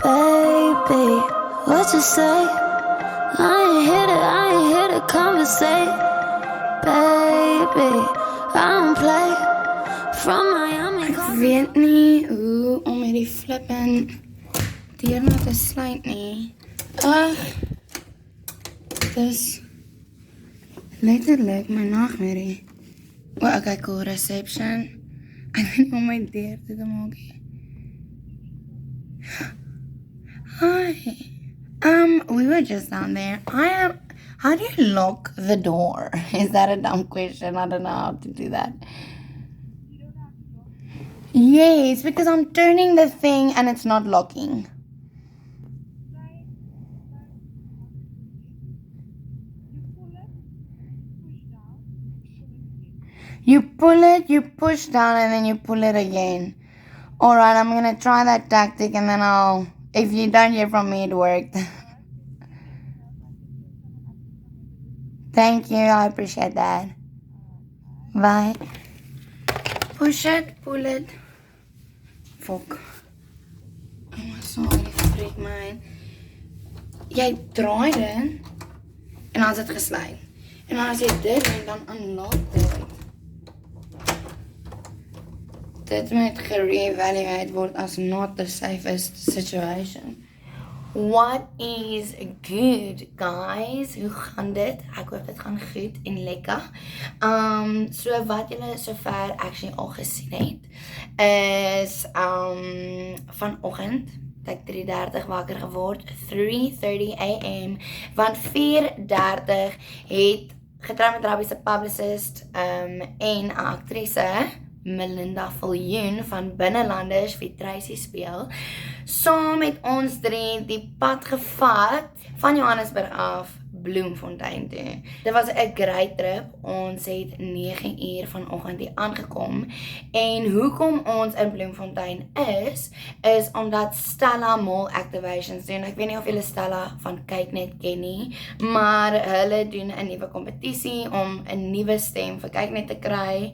Baby, what you say? I ain't here to conversate. Baby, I don't play. From Miami. Ek weet nie hoe om hierdie flippin deur na te sluit nie. Dis letterlik my nachtmerrie. Okay, cool, reception. Ek weet nie om my deur te maak nie. Hi. We were just down there. How do you lock the door? Is that a dumb question? I don't know how to do that. Yes, because I'm turning the thing and it's not locking. You pull it, you push down, and then you pull it again. Alright, I'm gonna try that tactic and then if you don't hear from me, it worked. Thank you, I appreciate that. Bye. Push it, pull it. Fuck. I'm sorry, freak man. Jy draai dit en dan is dit gesluit. En dan as jy dit doen, dan unlock dit. Dit moet ge-reevaluate word as not the safest situation. What is good, guys? Hoe gaan dit? Ek hoop dit gaan goed en lekker. So wat julle sover actually al gesien het, is vanoggend het ek 3:30 wakker geword, 3:30 AM, want 4:30 het Getrou met Rabbi se publicist en 'n aktrise, Melinda Viljoen van Binnelanders wie Tracy speel, saam met ons drie die pad gevat van Johannesburg af Bloemfontein toe. Dit was 'n great trip. Ons het 9 uur vanoggend hier aangekom. En hoekom ons in Bloemfontein is omdat Stella Mall Activations doen. Ek weet nie of julle Stella van Kyknet ken nie, maar hulle doen 'n nuwe kompetisie om 'n nuwe stem vir Kyknet te kry.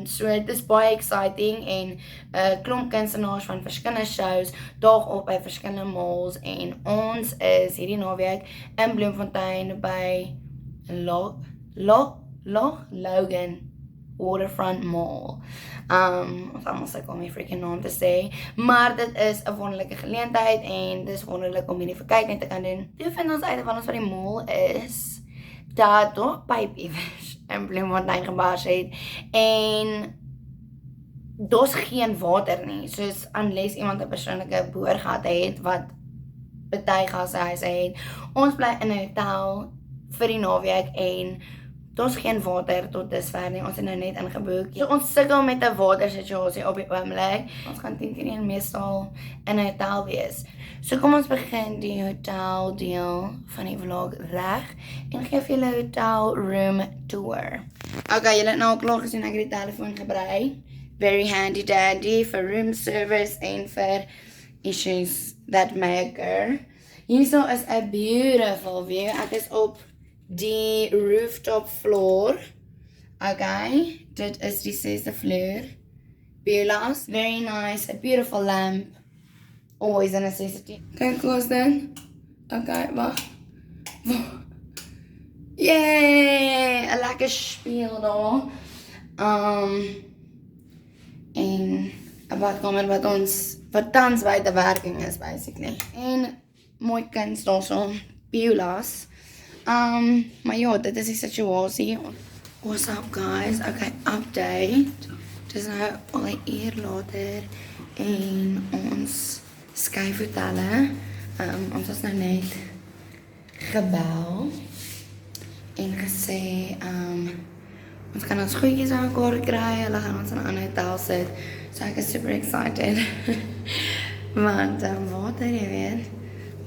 So dit is baie exciting en 'n klomp kunstenaars van verskillende shows daag op by verskillende malls en ons is hierdie naweek in Bloemfontein by Logan Waterfront Mall. Ons almal sukkel om die freaking naam te sê, maar dit is 'n wonderlike geleentheid en dis wonderlik om hierdie verkykning te kan doen. Toe vind ons uit van ons by die mall is dat daar pyp iewers in Bloemfontein gebars het en daar's geen water nie, soos unless iemand 'n persoonlike boorgat het wat baie gashuise het. Ons bly in 'n hotel vir die naweek en daar's geen water tot dusver nie. Ons het nou net ingeboek. So ons sukkel met 'n watersituasie op die oomblik. Ons gaan 10 meestal in 'n hotel wees. So kom ons begin die hotel deel van die vlog reg en gee vir julle hotel room tour. Okay, julle het nou al klaar gesien ek het die telefoon gebruik. Very handy dandy for room service en vir issues that may occur. Hierso is 'n beautiful view. Ek is op die rooftop floor. Okay, dit is die 6de vloer. Beula's, very nice, a beautiful lamp. Always a necessity. Kyk hoe is dit? Okay, wag. Yay! 'n lekker speel daar. En 'n badkamer wat tans buite werking is basically. En mooi kuns daarso, Beula's. Maar ja, dit is die situasie. What's up guys? Okay, update. Dit is nou al 'n uur later en ons skuif hotelle. Ons was nou net gebel en gesê ons kan ons goedjies aan mekaar kry, hulle gaan ons in 'n ander hotel sit. So ek is super excited. Want water, jy weet,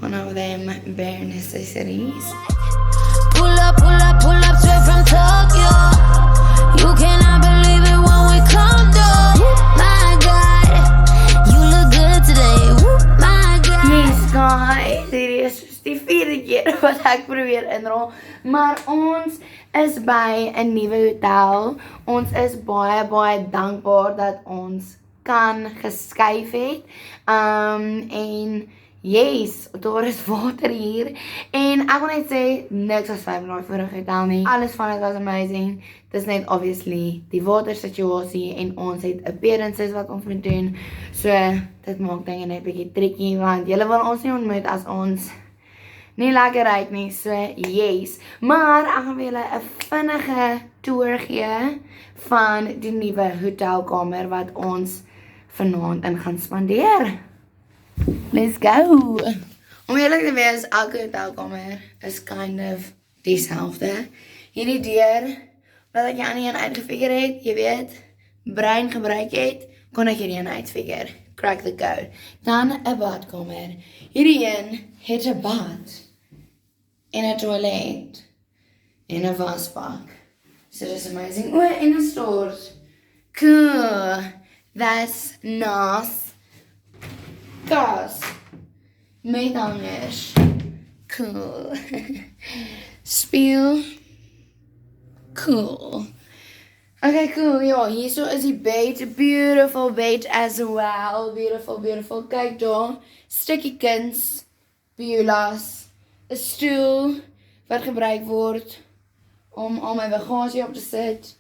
one of them bare necessities. Pull up straight from Tokyo. You cannot believe it when we come through. My God, you look good today. My God. Yes guys, dit is die 4de keer wat ek probeer inrol. Maar ons is by 'n nuwe hotel. Ons is baie dankbaar dat ons kan geskuif het. En yes, daar is water hier. En ek wil net sê, niks as 5 daai vorige hotel nie. Alles van dit was amazing. Dis net obviously die water situasie en ons het appearances wat ons moet doen. So, dit maak dinge net 'n bietjie tricky, want julle wil ons nie ontmoet as ons nie lekker uit nie, so yes. Maar ek gaan vir julle 'n vinnige tour gee van die nuwe hotelkamer wat ons vanaand in gaan spandeer. Let's go! Om eerlik te wees, elke hotelkamer is kind of dieselfde. Hierdie deur, wat ek aan die een uitgefigure het, jy weet, brein gebruik het, kon ek hierdie een uitfigure. Crack the code. Dan 'n badkamer. Hierdie een het 'n bad, en 'n toilet, en 'n wasbak. So dis amazing. O, en 'n stort. Cool. That's nice. Gas. Met hangers. Cool. Speel. Cool. Okay, cool. Ja, hierso is die bed. Beautiful bed as well. Beautiful. Kyk daar. Stukkie kuns. Beulas. 'n stoel wat gebruik word om al my bagasie op te sit.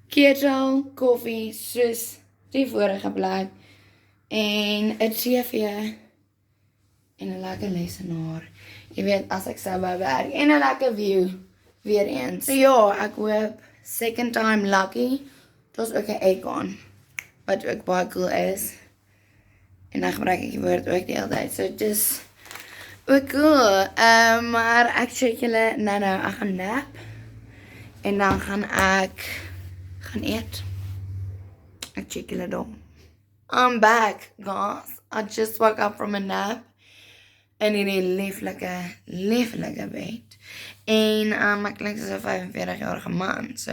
Ketel, koffie, soos die vorige plek. En 'n TV en 'n lekker lesenaar. Jy weet, as ek sou wou werk. En 'n lekker view. Weer eens. So ja, ek hoop second time lucky. Daar's ook 'n aircon wat ook baie cool is. En dan gebruik ek die woord ook die hele tyd. So just ook cool. Maar ek check julle nou, ek gaan nap. En dan gaan ek gaan eet. Ek check julle dan. I'm back, guys. I just woke up from a nap. In hierdie lieflike bed. En ek klink soos 'n 45-jarige man, so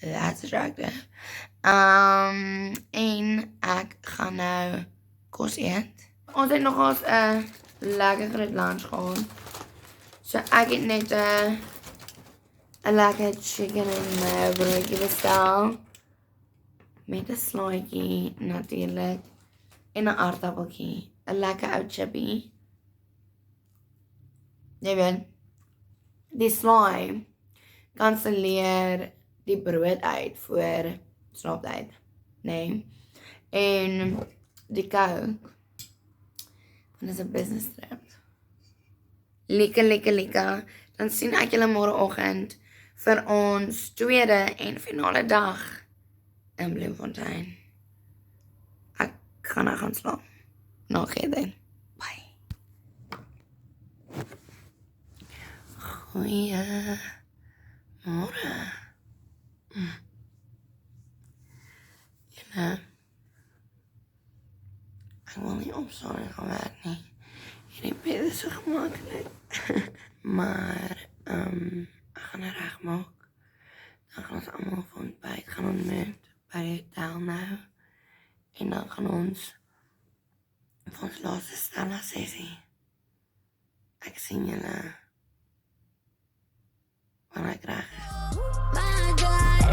that's attractive. En ek gaan nou kos eet. Ons het nogals 'n lekker groot lunch gehad. So ek het net 'n lekker chicken en mayo broodjie bestel. Met 'n slaaitjie natuurlik. En 'n aardappeltjie. 'n lekker ou chippy. Jy weet, die slaai kanselleer die brood uit voor slaaptyd. Nee. En die Coke. Dit is 'n business trip. Lekker. Dan sien ek julle môreoggend vir ons tweede en finale dag in Bloemfontein. Ek gaan nou gaan slaap. Nog geen. Bye. Goeiemôre. Julle. Ek wil nie opstaan en gaan werk nie. Hierdie bed is so gemaklik. Maar, ek gaan het regmaak. Dan gaan ons allemaal van ontbijt gaan ontmoet by die hotel nou. En dan gaan ons vir ons laaste Stella sessie. Ek sien julle wanneer ek reg is. My God,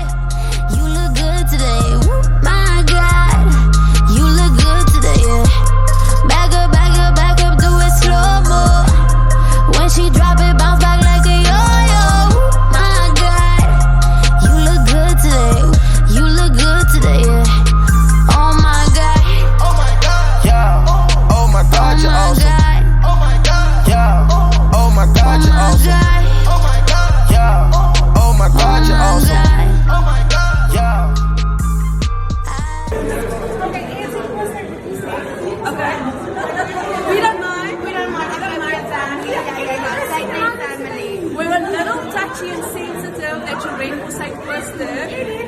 you look good today. My God, you look good today. Yeah. Back up, do it slow-mo. When she drop it, bounce back like a yo-yo. My God, you look good today. You look good today. Yeah. Oh my God. Oh my God. Yeah. Oh my God, you're awesome. Oh my God. Yeah. Oh my God, you're awesome. Oh my God. Yeah. Oh my God, you're awesome. Oh my God. Yeah. Okay, Nancy, what's that cookie say? Okay. We don't mind. I don't mind that. Yeah. Family. We're a little touchy and sensitive that you went for St. Twister.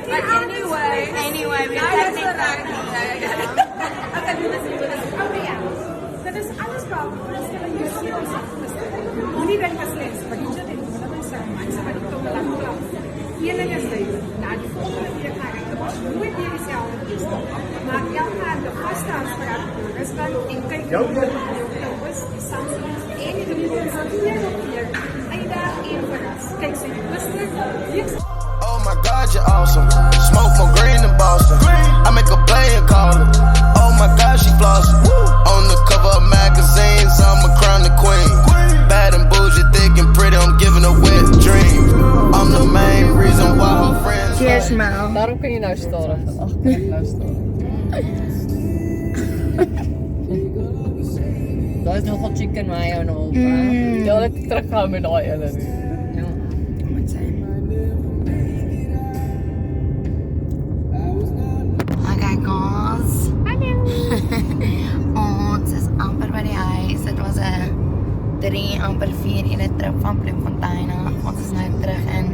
But anyway, we have to okay, listen. Okay, yeah. Dit is alles behalve voorstelling jy sien ons Twister. Moenie dink as les, maar jy moet dit wat ons sê, mense wat die tong laat klap. Een ding is dit, nou die volgende week gaan ek was nooit weer dieselfde Twister. Maar elke jaar die vaste afspraak is dan en kyk die Samsung en die doen ons natuurlik hier. Einde en verras. Kyk sy Twister God, you're awesome. Smoke more green than Boston. I make a play and call it. Oh my God, she flossing. On the cover of magazines, I'm a crown the queen. Bad and bougie, thick and pretty, I'm giving a wet dream. I'm the main reason why her friends. Cheers, Mel. Daarom kun je nou storen. Ach, kan ik nou storen. Dat is nogal chicken mayo nog. Ja, dat ik teruggaan met die ene nu. Wat sê? Okay, guys. Ons is amper by die huis. Dit was 'n 3 amper 4 ure trip van Bloemfontein af. Ons is nou terug in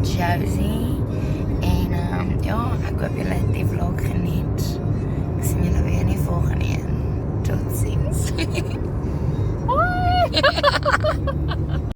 Josie. En ja, ek hoop julle het die vlog geniet. Ek sien julle weer in die volgende een. Tot ziens.